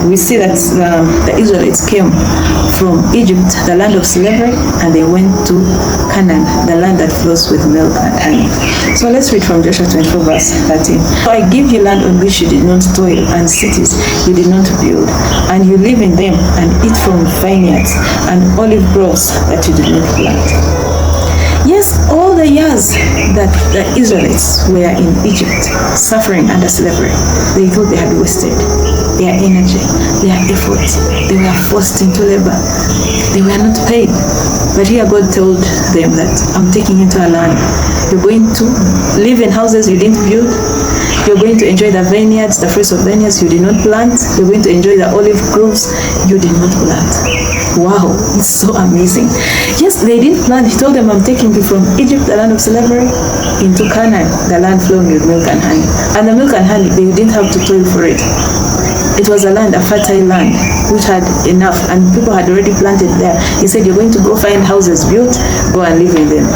we see that the Israelites came from Egypt, the land of slavery, and they went to Canaan, the land that flows with milk and honey. So let's read from Joshua 24 verse 13. So I give you land on which you did not toil, and cities you did not build, and you live in them and eat from vineyards and olive groves that you did not plant. Yes, all the years that the Israelites were in Egypt, suffering under slavery, they thought they had wasted their energy, their efforts. They were forced into labor. They were not paid. But here God told them that I'm taking you to a land. You're going to live in houses you didn't build. You're going to enjoy the vineyards, the fruits of vineyards you did not plant. You're going to enjoy the olive groves you did not plant. Wow, it's so amazing. Yes, they didn't plant. He told them, I'm taking you from Egypt, the land of slavery, into Canaan, the land flowing with milk and honey. And the milk and honey, they didn't have to toil for it. It was a land, a fertile land, which had enough, and people had already planted there. He said, you're going to go find houses built, go and live in them.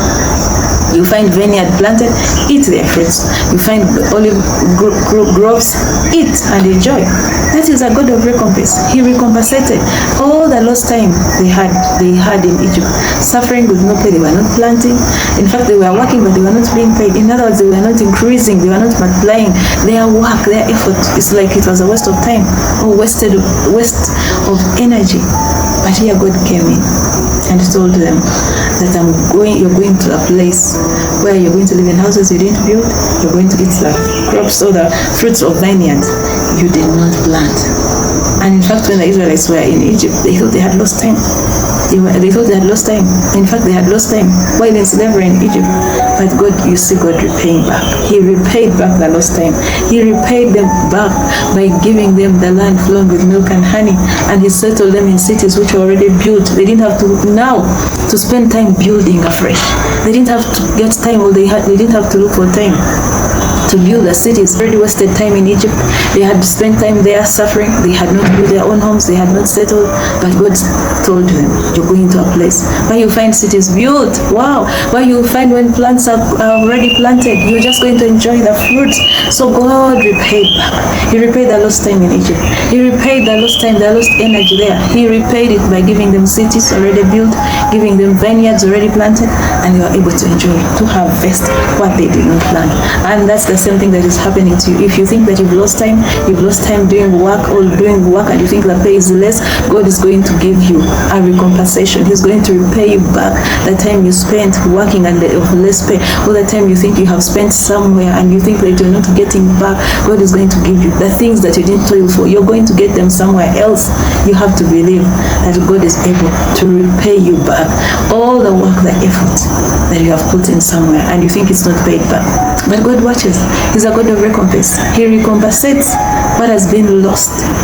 You find vineyard planted, eat their fruits. You find olive groves, eat and enjoy. That is a God of recompense. He recompensated all the lost time they had in Egypt. Suffering with no pay, they were not planting. In fact, they were working, but they were not being paid. In other words, they were not increasing, they were not multiplying. Their work, their effort, it's like it was a waste of time or waste of energy. But here God came in and told them that you're going to a place where you're going to live in houses you didn't build. You're going to eat the crops or the fruits of vineyards you did not plant. And in fact, when the Israelites were in Egypt, they thought they had lost time. They thought they had lost time. In fact, they had lost time while in slavery in Egypt. But God, you see God repaying back. He repaid back the lost time. He repaid them back by giving them the land flowing with milk and honey. And He settled them in cities which were already built. They didn't have to now to spend time building afresh. They didn't have to get time, or they didn't have to look for time to build the cities. Already wasted time in Egypt. They had spent time there suffering. They had not built their own homes. They had not settled. But God told them, you're going to a place where you find cities built. Wow. Where you find when plants are already planted, you're just going to enjoy the fruits. So God repaid back. He repaid the lost time in Egypt. He repaid the lost time, the lost energy there. He repaid it by giving them cities already built, giving them vineyards already planted, and they were able to enjoy, to harvest what they did not plant. And that's the same thing that is happening to you. If you think that you've lost time doing work and you think the pay is less, God is going to give you a recompensation. He's going to repay you back the time you spent working and of less pay, or the time you think you have spent somewhere and you think that you're not getting back. God is going to give you the things that you didn't toil for. You're going to get them somewhere else. You have to believe that God is able to repay you back all the work, the effort that you have put in somewhere and you think it's not paid back. But God watches. He's a God of recompense. He recompensates what has been lost.